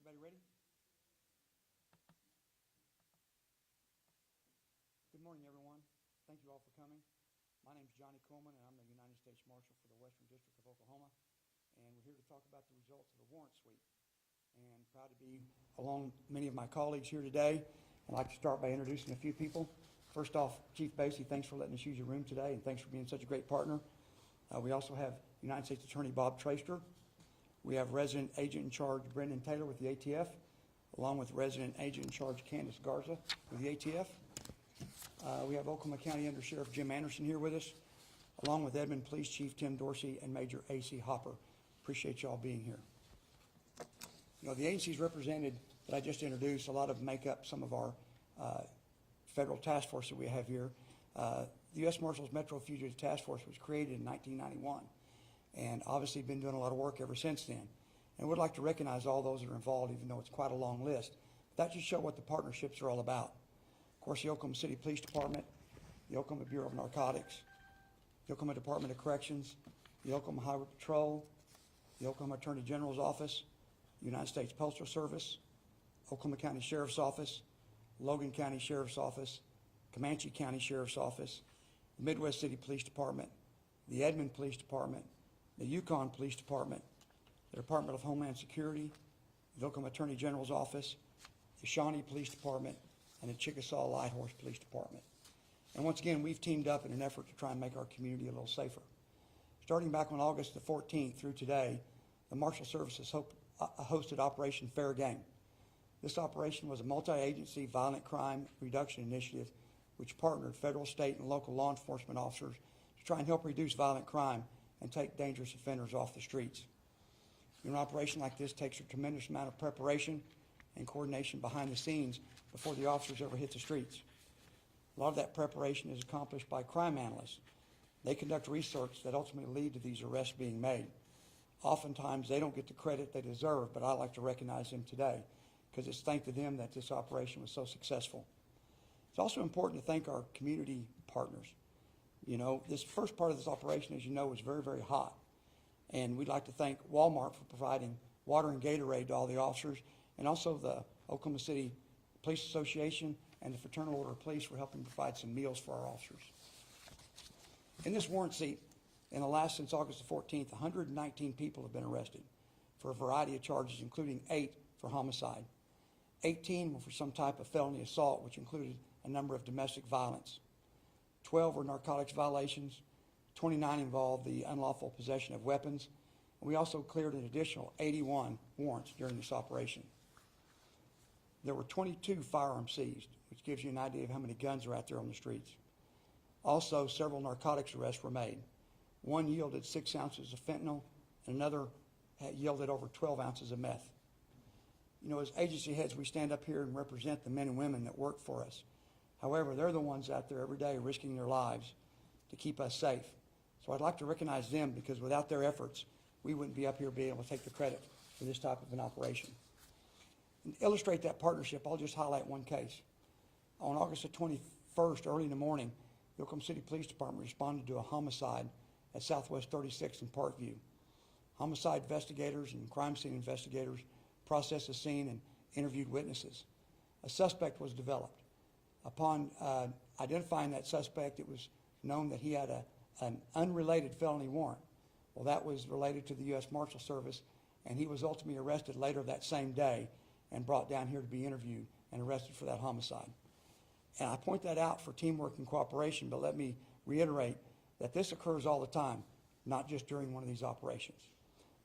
Everybody ready? Good morning, everyone. Thank you all for coming. My name is Johnny Coleman, and I'm the United States Marshal for the Western District of Oklahoma. And we're here to talk about the results of the warrant sweep. And proud to be along many of my colleagues here today. I'd like to start by introducing a few people. First off, Chief Basie, thanks for letting us use your room today, and thanks for being such a great partner. We also have United States Attorney Bob Traster. We have Resident Agent in Charge Brendan Taylor with the ATF, along with Resident Agent in Charge Candace Garza with the ATF. We have Oklahoma County Under Sheriff Jim Anderson here with us, along with Edmond Police Chief Tim Dorsey and Major A.C. Hopper. Appreciate y'all being here. You know, the agencies represented that I just introduced, a lot of them make up some of our federal task force that we have here. The U.S. Marshals Metro Fugitive Task Force was created in 1991, and obviously been doing a lot of work ever since then. And we'd like to recognize all those that are involved, even though it's quite a long list. That just shows what the partnerships are all about. Of course, the Oklahoma City Police Department, the Oklahoma Bureau of Narcotics, the Oklahoma Department of Corrections, the Oklahoma Highway Patrol, the Oklahoma Attorney General's Office, the United States Postal Service, Oklahoma County Sheriff's Office, Logan County Sheriff's Office, Comanche County Sheriff's Office, the Midwest City Police Department, the Edmond Police Department, the Yukon Police Department, the Department of Homeland Security, the Oklahoma Attorney General's Office, the Shawnee Police Department, and the Chickasaw Lighthorse Police Department. And once again, we've teamed up in an effort to try and make our community a little safer. Starting back on August the 14th through today, the Marshal Services hosted Operation Fair Game. This operation was a multi-agency violent crime reduction initiative which partnered federal, state, and local law enforcement officers to try and help reduce violent crime and take dangerous offenders off the streets. An operation like this takes a tremendous amount of preparation and coordination behind the scenes before the officers ever hit the streets. A lot of that preparation is accomplished by crime analysts. They conduct research that ultimately lead to these arrests being made. Oftentimes, they don't get the credit they deserve, but I like to recognize them today because it's thanks to them that this operation was so successful. It's also important to thank our community partners. You know, this first part of this operation, as you know, was very, very hot. And we'd like to thank Walmart for providing water and Gatorade to all the officers, and also the Oklahoma City Police Association and the Fraternal Order of Police for helping provide some meals for our officers. In this warrant seat, since August the 14th, 119 people have been arrested for a variety of charges, including 8 for homicide. 18 were for some type of felony assault, which included a number of domestic violence. 12 were narcotics violations. 29 involved the unlawful possession of weapons. And we also cleared an additional 81 warrants during this operation. There were 22 firearms seized, which gives you an idea of how many guns are out there on the streets. Also, several narcotics arrests were made. One yielded 6 ounces of fentanyl, and another yielded over 12 ounces of meth. You know, as agency heads, we stand up here and represent the men and women that work for us. However, they're the ones out there every day risking their lives to keep us safe. So I'd like to recognize them because without their efforts, we wouldn't be up here being able to take the credit for this type of an operation. And to illustrate that partnership, I'll just highlight one case. On August the 21st, early in the morning, the Oklahoma City Police Department responded to a homicide at Southwest 36th and Parkview. Homicide investigators and crime scene investigators processed the scene and interviewed witnesses. A suspect was developed. Upon identifying that suspect, it was known that he had an unrelated felony warrant. Well, that was related to the U.S. Marshal Service, and he was ultimately arrested later that same day and brought down here to be interviewed and arrested for that homicide. And I point that out for teamwork and cooperation, but let me reiterate that this occurs all the time, not just during one of these operations.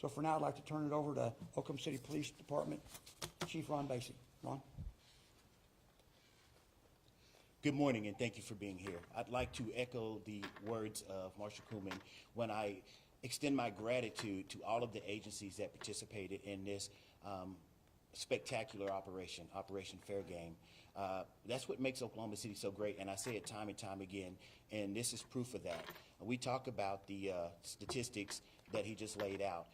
So for now, I'd like to turn it over to Oklahoma City Police Department Chief Ron Basie. Ron? Good morning, and thank you for being here. I'd like to echo the words of Marshal Kuhlman when I extend my gratitude to all of the agencies that participated in this spectacular operation, Operation Fair Game. That's what makes Oklahoma City so great, and I say it time and time again, and this is proof of that. We talk about the statistics that he just laid out.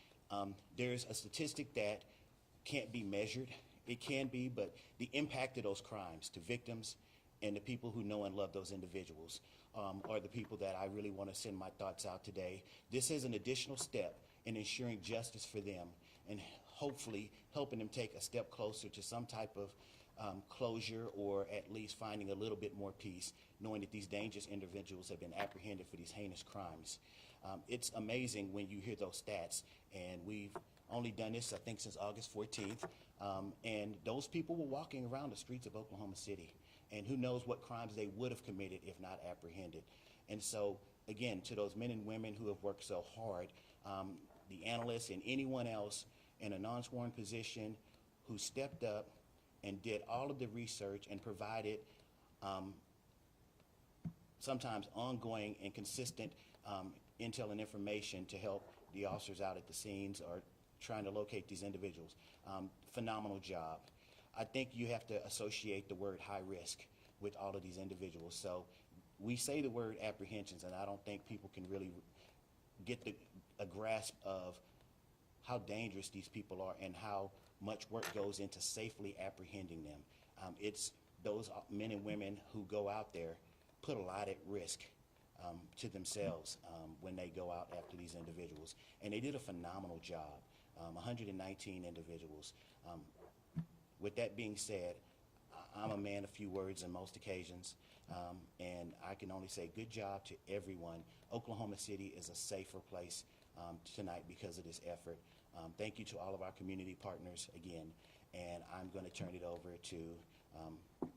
There's a statistic that can't be measured. It can be, but the impact of those crimes to victims and the people who know and love those individuals are the people that I really want to send my thoughts out today. This is an additional step in ensuring justice for them and hopefully helping them take a step closer to some type of closure, or at least finding a little bit more peace, knowing that these dangerous individuals have been apprehended for these heinous crimes. It's amazing when you hear those stats, and we've only done this, I think, since August 14th, and those people were walking around the streets of Oklahoma City, and who knows what crimes they would have committed if not apprehended. And so, again, to those men and women who have worked so hard, the analysts and anyone else in a non-sworn position who stepped up and did all of the research and provided sometimes ongoing and consistent intel and information to help the officers out at the scenes or trying to locate these individuals. Phenomenal job. I think you have to associate the word high risk with all of these individuals. So we say the word apprehensions, and I don't think people can really get a grasp of how dangerous these people are and how much work goes into safely apprehending them. It's those men and women who go out there put a lot at risk to themselves when they go out after these individuals. And they did a phenomenal job, 119 individuals. With that being said, I'm a man of few words on most occasions, and I can only say good job to everyone. Oklahoma City is a safer place tonight because of this effort. Thank you to all of our community partners again, and I'm going to turn it over to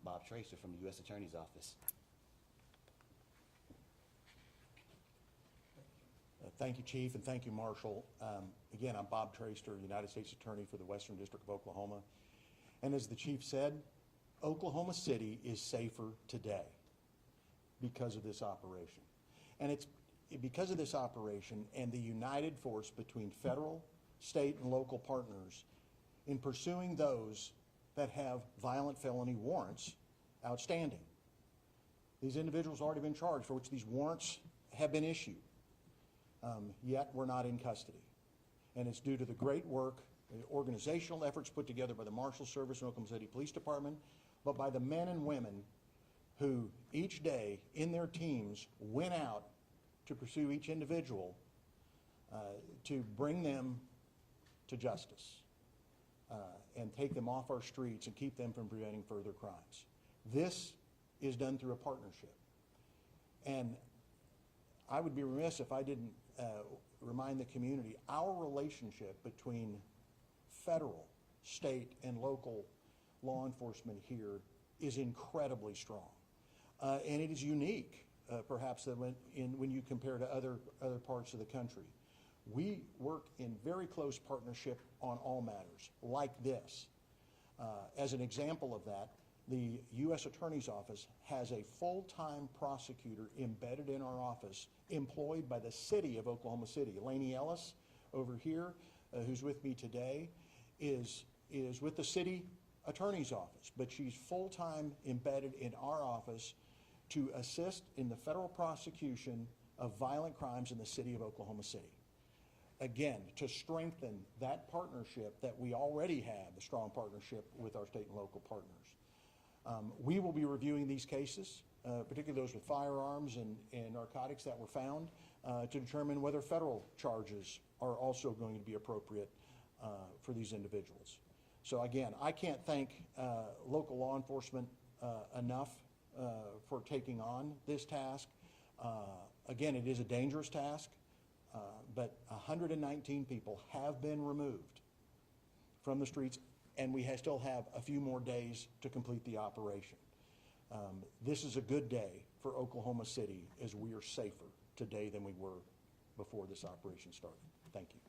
Bob Tracer from the U.S. Attorney's Office. Thank you, Chief, and thank you, Marshal. Again, I'm Bob Tracer, United States Attorney for the Western District of Oklahoma. And as the Chief said, Oklahoma City is safer today because of this operation. And it's because of this operation and the united force between federal, state, and local partners in pursuing those that have violent felony warrants outstanding. These individuals have already been charged, for which these warrants have been issued. Yet we're not in custody. And it's due to the great work, the organizational efforts put together by the Marshals Service and Oklahoma City Police Department, but by the men and women who each day in their teams went out to pursue each individual to bring them to justice and take them off our streets and keep them from preventing further crimes. This is done through a partnership. And I would be remiss if I didn't remind the community, our relationship between federal, state, and local law enforcement here is incredibly strong. And it is unique, perhaps, that when you compare to other parts of the country. We work in very close partnership on all matters, like this. As an example of that, the U.S. Attorney's Office has a full-time prosecutor embedded in our office, employed by the city of Oklahoma City. Lainey Ellis, over here, who's with me today, is with the city attorney's office, but she's full-time embedded in our office to assist in the federal prosecution of violent crimes in the city of Oklahoma City. Again, to strengthen that partnership that we already have, the strong partnership with our state and local partners. We will be reviewing these cases, particularly those with firearms and narcotics that were found, to determine whether federal charges are also going to be appropriate for these individuals. So again, I can't thank local law enforcement enough for taking on this task. Again, it is a dangerous task, but 119 people have been removed from the streets, and we still have a few more days to complete the operation. This is a good day for Oklahoma City, as we are safer today than we were before this operation started. Thank you.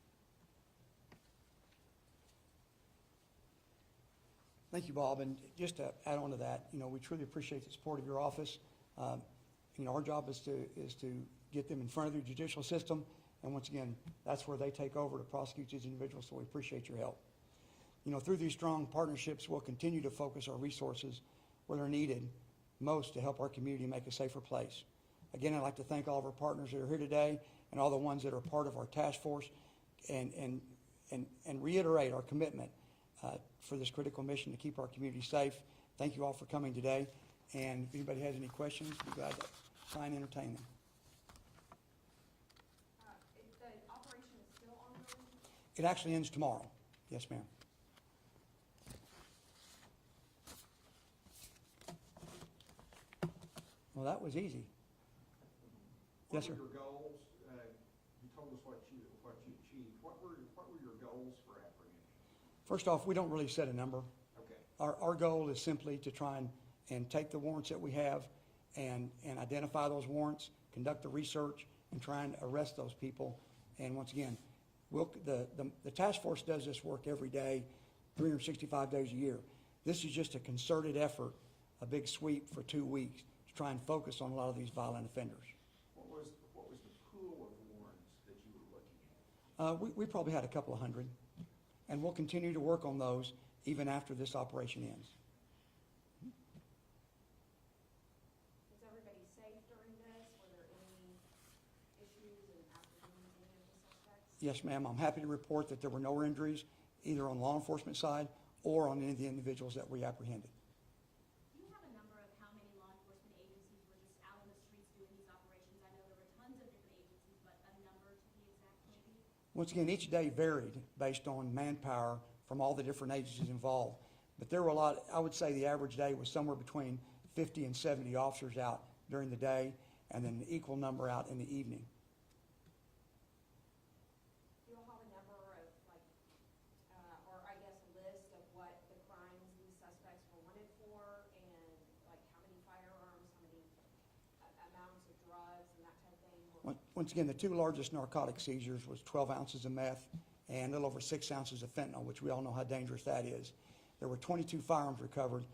Thank you, Bob. And just to add on to that, we truly appreciate the support of your office. Our job is to get them in front of the judicial system, and once again, that's where they take over to prosecute these individuals. So we appreciate your help. Through these strong partnerships, we'll continue to focus our resources where they're needed most to help our community make a safer place. Again, I'd like to thank all of our partners that are here today and all the ones that are part of our task force, and reiterate our commitment for this critical mission to keep our community safe. Thank you all for coming today. And if anybody has any questions, we'd be glad to try and entertain them. The operation is still ongoing? It actually ends tomorrow. Yes, ma'am. Well, that was easy. Yes, sir. What were your goals? You told us what you achieved. What were your goals for apprehension? First off, we don't really set a number. Okay. Our goal is simply to try and take the warrants that we have and identify those warrants, conduct the research, and try and arrest those people. And once again, the task force does this work every day, 365 days a year. This is just a concerted effort, a big sweep for 2 weeks to try and focus on a lot of these violent offenders. What was the pool of warrants that you were looking at? We probably had a couple of hundred, and we'll continue to work on those even after this operation ends. Was everybody safe during this? Were there any issues in apprehending any of the suspects? Yes, ma'am. I'm happy to report that there were no injuries, either on the law enforcement side or on any of the individuals that we apprehended. Do you have a number of how many law enforcement agencies were just out in the streets doing these operations? I know there were tons of different agencies, but a number to be exact, maybe? Once again, each day varied based on manpower from all the different agencies involved. But there were a lot, I would say the average day was somewhere between 50 and 70 officers out during the day, and then an equal number out in the evening. Do you all have a number of, like, or I guess a list of what the crimes these suspects were wanted for, and like how many firearms, how many amounts of drugs and that type of thing? Once again, the two largest narcotic seizures was 12 ounces of meth and a little over 6 ounces of fentanyl, which we all know how dangerous that is. There were 22 firearms recovered,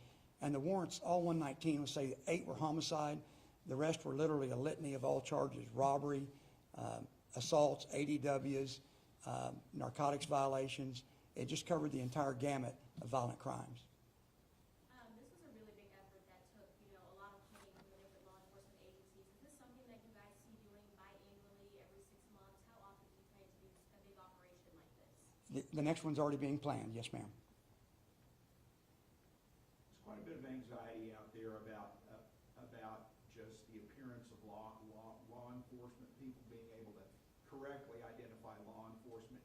and the warrants, all 119, would say 8 were homicide. The rest were literally a litany of all charges: robbery, assaults, ADWs, narcotics violations. It just covered the entire gamut of violent crimes. This was a really big effort that took, a lot of planning from the different law enforcement agencies. Is this something that you guys see doing biannually, every 6 months? How often do you plan to do a big operation like this? The next one's already being planned. Yes, ma'am. There's quite a bit of anxiety out there about just the appearance of law enforcement, people being able to correctly identify law enforcement.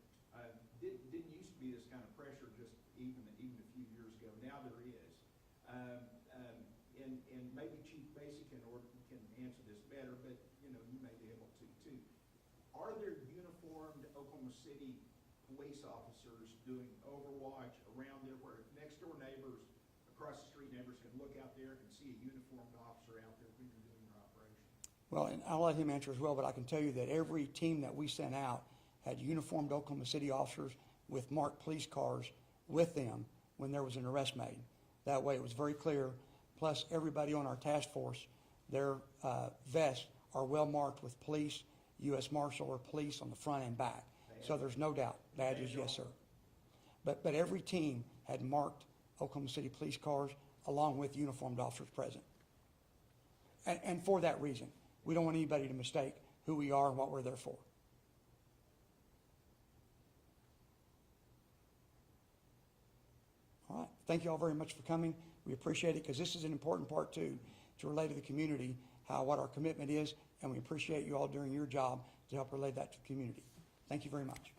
Didn't used to be this kind of pressure just even a few years ago. Now there is. And maybe Chief Basic can answer this better, but you may be able to too. Are there uniformed Oklahoma City police officers doing overwatch around there where next door neighbors, across the street neighbors can look out there and see a uniformed officer out there when you're doing your operation? Well, and I'll let him answer as well, but I can tell you that every team that we sent out had uniformed Oklahoma City officers with marked police cars with them when there was an arrest made. That way it was very clear. Plus, everybody on our task force, their vests are well marked with police, U.S. Marshal or police on the front and back. So there's no doubt. Badges, yes, sir. But every team had marked Oklahoma City police cars along with uniformed officers present. And for that reason, we don't want anybody to mistake who we are and what we're there for. All right. Thank you all very much for coming. We appreciate it because this is an important part, too, to relay to the community what our commitment is, and we appreciate you all doing your job to help relay that to the community. Thank you very much.